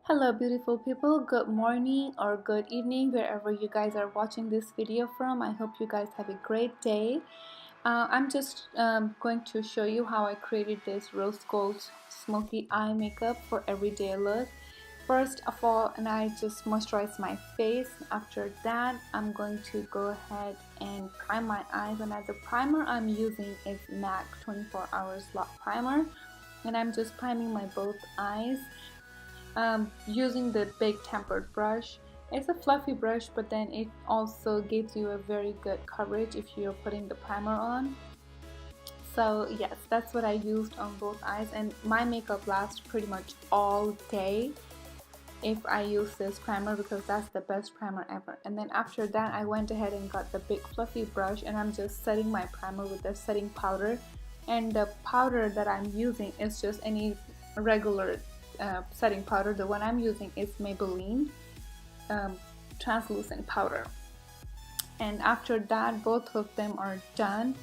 Hello beautiful people, good morning or good evening wherever you guys are watching this video from. I hope you guys have a great day. I'm just going to show you how I created this rose gold smoky eye makeup for everyday look. First of all, and I just moisturize my face. After that, I'm going to go ahead and prime my eyes, and the primer I'm using is MAC 24 Hours Lock Primer, and I'm just priming my both eyes using the big tempered brush. It's a fluffy brush, but then it also gives you a very good coverage if you're putting the primer on. So yes, that's what I used on both eyes, and my makeup lasts pretty much all day if I use this primer because that's the best primer ever. And then after that, I went ahead and got the big fluffy brush, and I'm just setting my primer with the setting powder. And the powder that I'm using is just any regular setting powder. The one I'm using is Maybelline translucent powder. And after that, both of them are done.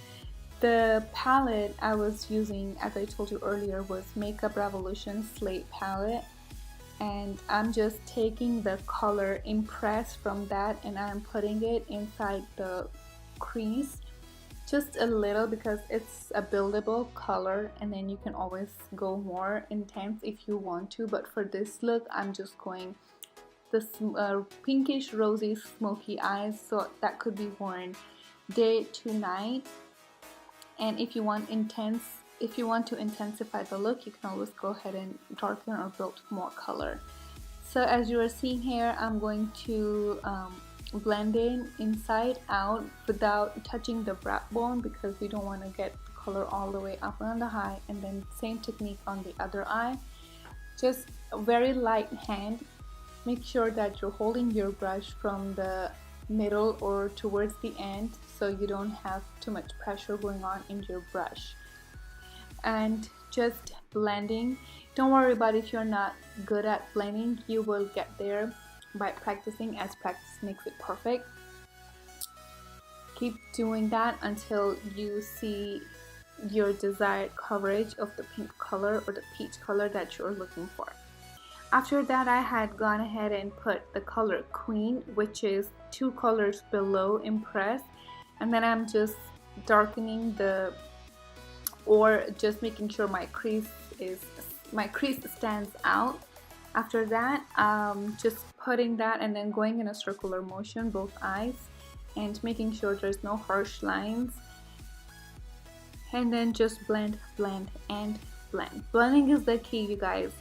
The palette I was using, as I told you earlier, was Makeup Revolution Slate palette, and I'm just taking the color Impress from that and I'm putting it inside the crease just a little because it's a buildable color, and then you can always go more intense if you want to, but for this look I'm just going this pinkish rosy smoky eyes, so that could be worn day to night. And if you want to intensify the look, you can always go ahead and darken or build more color. So as you are seeing here, I'm going to blend in inside out without touching the brow bone because we don't want to get the color all the way up on the eye. And then same technique on the other eye, just a very light hand. Make sure that you're holding your brush from the middle or towards the end so you don't have too much pressure going on in your brush, and just blending. Don't worry about if you're not good at blending, you will get there by practicing, as practice makes it perfect. Keep doing that until you see your desired coverage of the pink color or the peach color that you're looking for. After that, I had gone ahead and put the color Queen, which is 2 colors below Impress, and then I'm just darkening or just making sure my crease stands out. After that, just putting that and then going in a circular motion both eyes and making sure there's no harsh lines, and then just blend, blend, and blend. Blending is the key, you guys.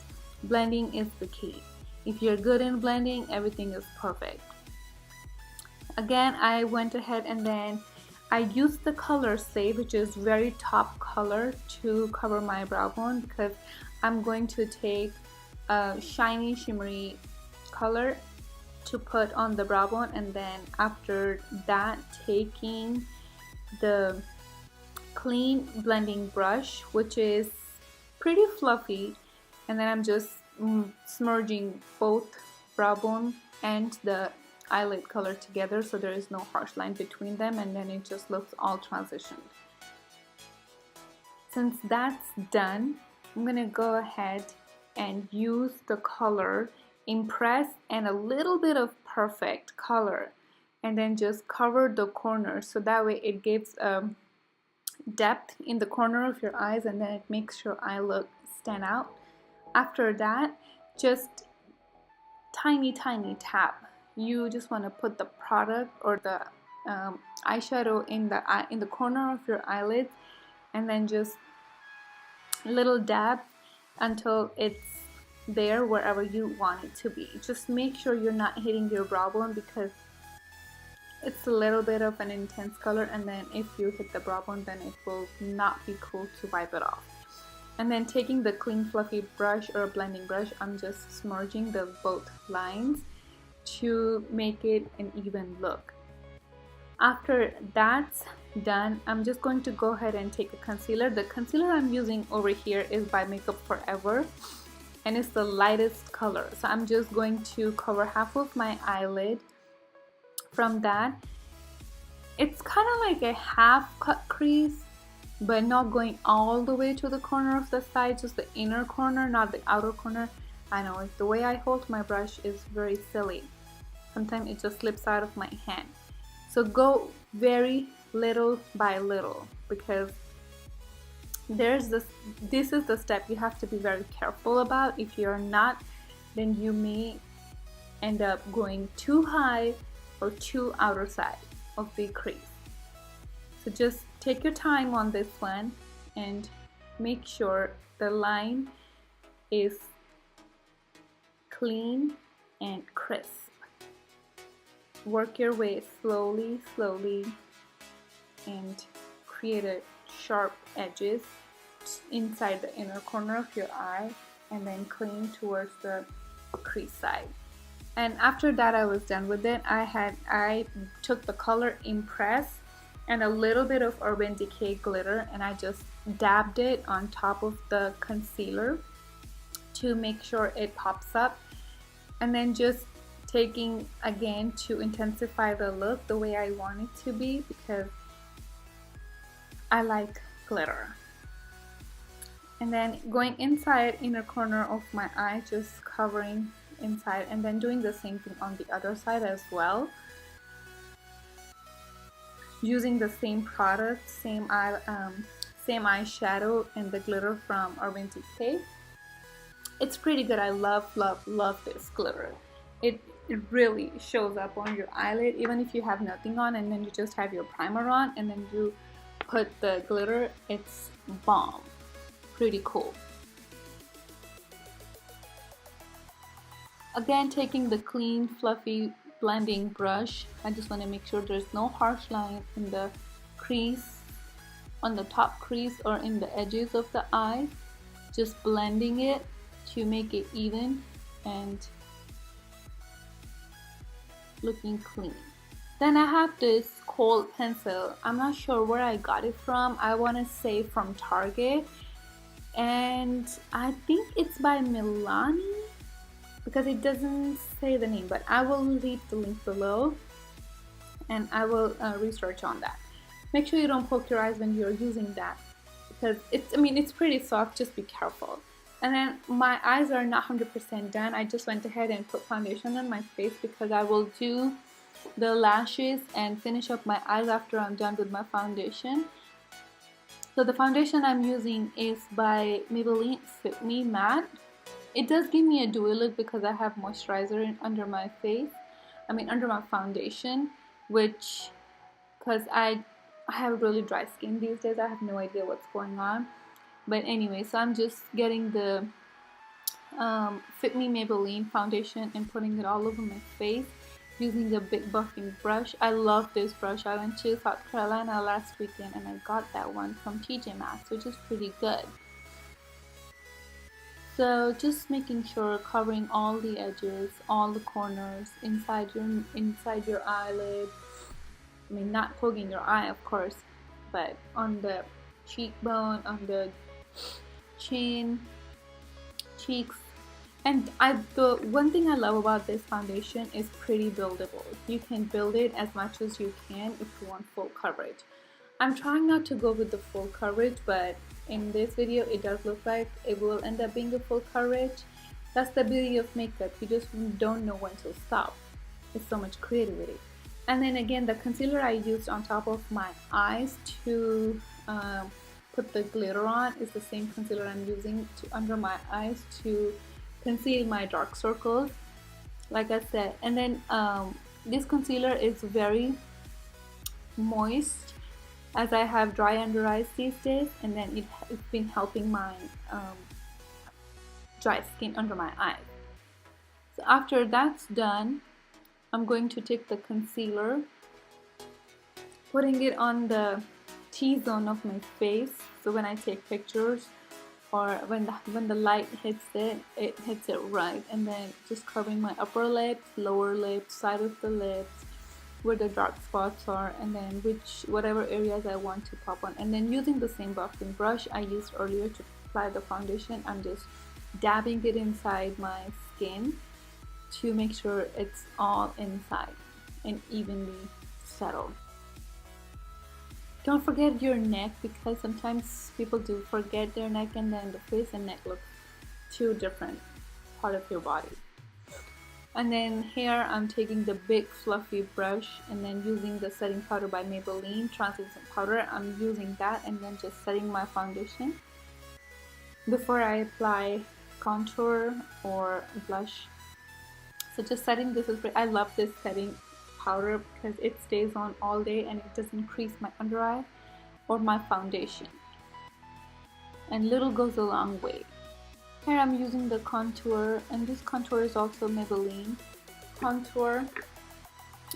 Blending is the key. If you're good in blending, everything is perfect. Again, I went ahead and then I used the color Save, which is very top color, to cover my brow bone because I'm going to take a shiny shimmery color to put on the brow bone, and then after that taking the clean blending brush, which is pretty fluffy, and then I'm just smudging both brow bone and the eyelid color together so there is no harsh line between them, and then it just looks all transitioned. Since that's done, I'm gonna go ahead and use the color Impress and a little bit of Perfect color, and then just cover the corners so that way it gives depth in the corner of your eyes, and then it makes your eye look stand out. After that, just tiny tap. You just want to put the product or the eyeshadow in the corner of your eyelids, and then just little dab until it's there wherever you want it to be. Just make sure you're not hitting your brow bone because it's a little bit of an intense color, and then if you hit the brow bone, then it will not be cool to wipe it off. And then taking the clean fluffy brush or a blending brush, I'm just smudging the both lines to make it an even look. After that's done, I'm just going to go ahead and take a concealer. The concealer I'm using over here is by Makeup Forever, and it's the lightest color. So I'm just going to cover half of my eyelid from that. It's kind of like a half cut crease, but not going all the way to the corner of the side, just the inner corner, not the outer corner. I know the way I hold my brush is very silly. Sometimes it just slips out of my hand. So go very little by little, because this is the step you have to be very careful about. If you're not, then you may end up going too high or too outer side of the crease. So just take your time on this one and make sure the line is clean and crisp. Work your way slowly and create a sharp edges inside the inner corner of your eye, and then clean towards the crease side. And after that I was done with it. I took the color Impress and a little bit of Urban Decay glitter, and I just dabbed it on top of the concealer to make sure it pops up, and then just taking again to intensify the look the way I want it to be, because I like glitter. And then going inside inner corner of my eye, just covering inside, and then doing the same thing on the other side as well, using the same product, same eyeshadow and the glitter from Urban Decay. It's pretty good. I love this glitter. It really shows up on your eyelid even if you have nothing on, and then you just have your primer on and then you put the glitter. It's bomb. Pretty cool. Again, taking the clean fluffy blending brush, I just want to make sure there's no harsh line in the crease, on the top crease or in the edges of the eye. Just blending it to make it even and looking clean. Then I have this kohl pencil. I'm not sure where I got it from. I want to say from Target, and I think it's by Milani, because it doesn't say the name, but I will leave the link below and I will research on that. Make sure you don't poke your eyes when you're using that, because it's pretty soft. Just be careful. And then my eyes are not 100% done. I just went ahead and put foundation on my face, because I will do the lashes and finish up my eyes after I'm done with my foundation. So the foundation I'm using is by Maybelline Fit Me Matte. It does give me a dewy look because I have moisturizer under my face, under my foundation, which, because I have really dry skin these days. I have no idea what's going on. But anyway, so I'm just getting the Fit Me Maybelline foundation and putting it all over my face using the big buffing brush. I love this brush. I went to South Carolina last weekend and I got that one from TJ Maxx, which is pretty good. So just making sure, covering all the edges, all the corners, inside your eyelid. Not poking your eye, of course, but on the cheekbone, on the chin, cheeks. And the one thing I love about this foundation is pretty buildable. You can build it as much as you can if you want full coverage. I'm trying not to go with the full coverage, but in this video it does look like it will end up being a full coverage. That's the beauty of makeup. You just don't know when to stop. It's so much creativity. And then again, the concealer I used on top of my eyes to put the glitter on is the same concealer I'm using under my eyes to conceal my dark circles, like I said. And then this concealer is very moist, as I have dry under eyes these days, and then it's been helping my dry skin under my eyes. So after that's done, I'm going to take the concealer, putting it on the T-zone of my face, so when I take pictures or when the light hits it, it hits it right. And then just covering my upper lips, lower lips, side of the lips, where the dark spots are, and then whatever areas I want to pop on. And then using the same buffing brush I used earlier to apply the foundation, I'm just dabbing it inside my skin to make sure it's all inside and evenly settled. Don't forget your neck, because sometimes people do forget their neck, and then the face and neck look two different part of your body. And then here I'm taking the big fluffy brush and then using the setting powder by Maybelline translucent powder. I'm using that and then just setting my foundation before I apply contour or blush. So just setting this is great. I love this setting powder because it stays on all day and it doesn't crease my under eye or my foundation, and little goes a long way. Here I'm using the contour, and this contour is also Maybelline contour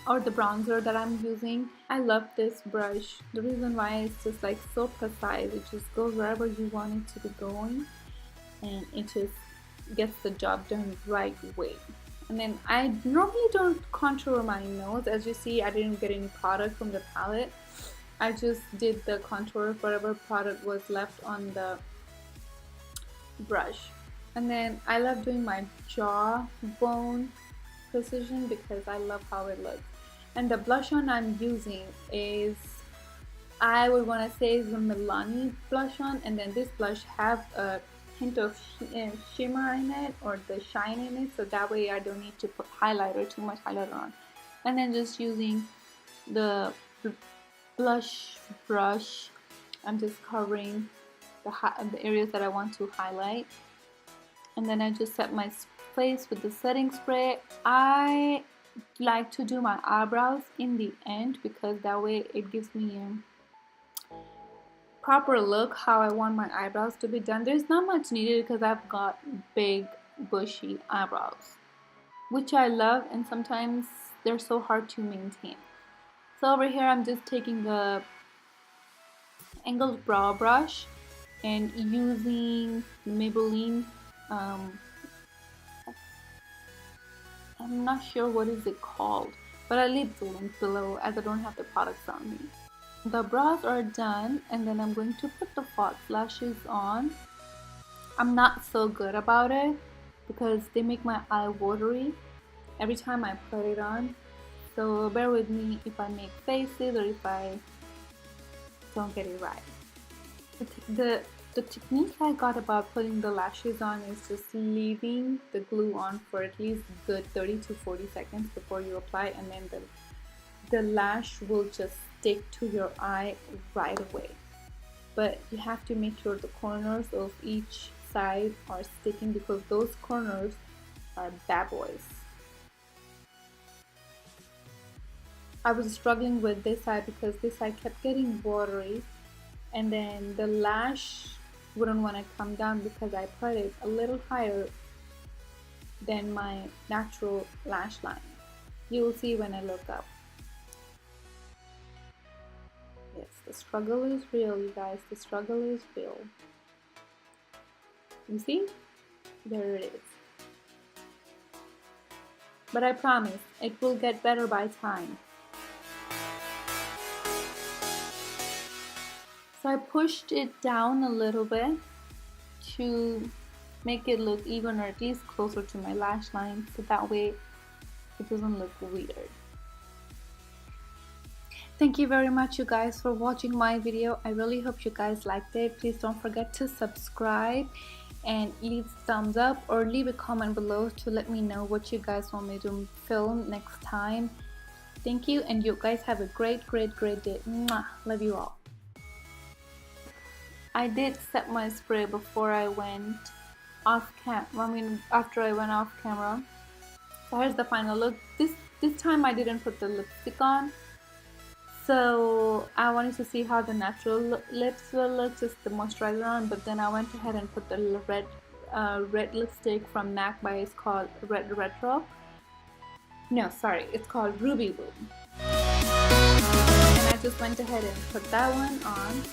or the bronzer that I'm using. I love this brush. The reason why it's just like so precise, it just goes wherever you want it to be going and it just gets the job done right way. And then I normally don't contour my nose. As you see, I didn't get any product from the palette. I just did the contour, whatever product was left on the brush. And then I love doing my jaw bone precision because I love how it looks. And the blush on I'm using is, I would want to say, is the Milani blush on, and then this blush have a hint of shimmer in it, or the shine in it, so that way I don't need to put highlighter, too much highlighter on. And then just using the blush brush, I'm just covering the areas that I want to highlight. And then I just set my face with the setting spray. I like to do my eyebrows in the end because that way it gives me a proper look how I want my eyebrows to be done. There's not much needed because I've got big bushy eyebrows, which I love, and sometimes they're so hard to maintain. So over here I'm just taking the angled brow brush and using Maybelline, I'm not sure what is it called, but I'll leave the link below as I don't have the products on me. The brows are done, and then I'm going to put the false lashes on. I'm not so good about it because they make my eye watery every time I put it on. So bear with me if I make faces or if I don't get it right. The technique I got about putting the lashes on is just leaving the glue on for at least good 30 to 40 seconds before you apply, and then the lash will just stick to your eye right away. But you have to make sure the corners of each side are sticking because those corners are bad boys. I was struggling with this side because this side kept getting watery, and then the lash wouldn't want to come down because I put it a little higher than my natural lash line. You will see when I look up. Yes, the struggle is real, you guys. The struggle is real. You see? There it is. But I promise, it will get better by time. So I pushed it down a little bit to make it look even, or at least closer to my lash line, so that way it doesn't look weird. Thank you very much, you guys, for watching my video. I really hope you guys liked it. Please don't forget to subscribe and leave a thumbs up or leave a comment below to let me know what you guys want me to film next time. Thank you, and you guys have a great day. Mwah. Love you all. I did set my spray before I went off after I went off camera. So here's the final look. This time I didn't put the lipstick on, so I wanted to see how the natural lips will look, just the moisturizer on. But then I went ahead and put the red lipstick from MAC it's called Red Retro. No, sorry, it's called Ruby Boom. And I just went ahead and put that one on.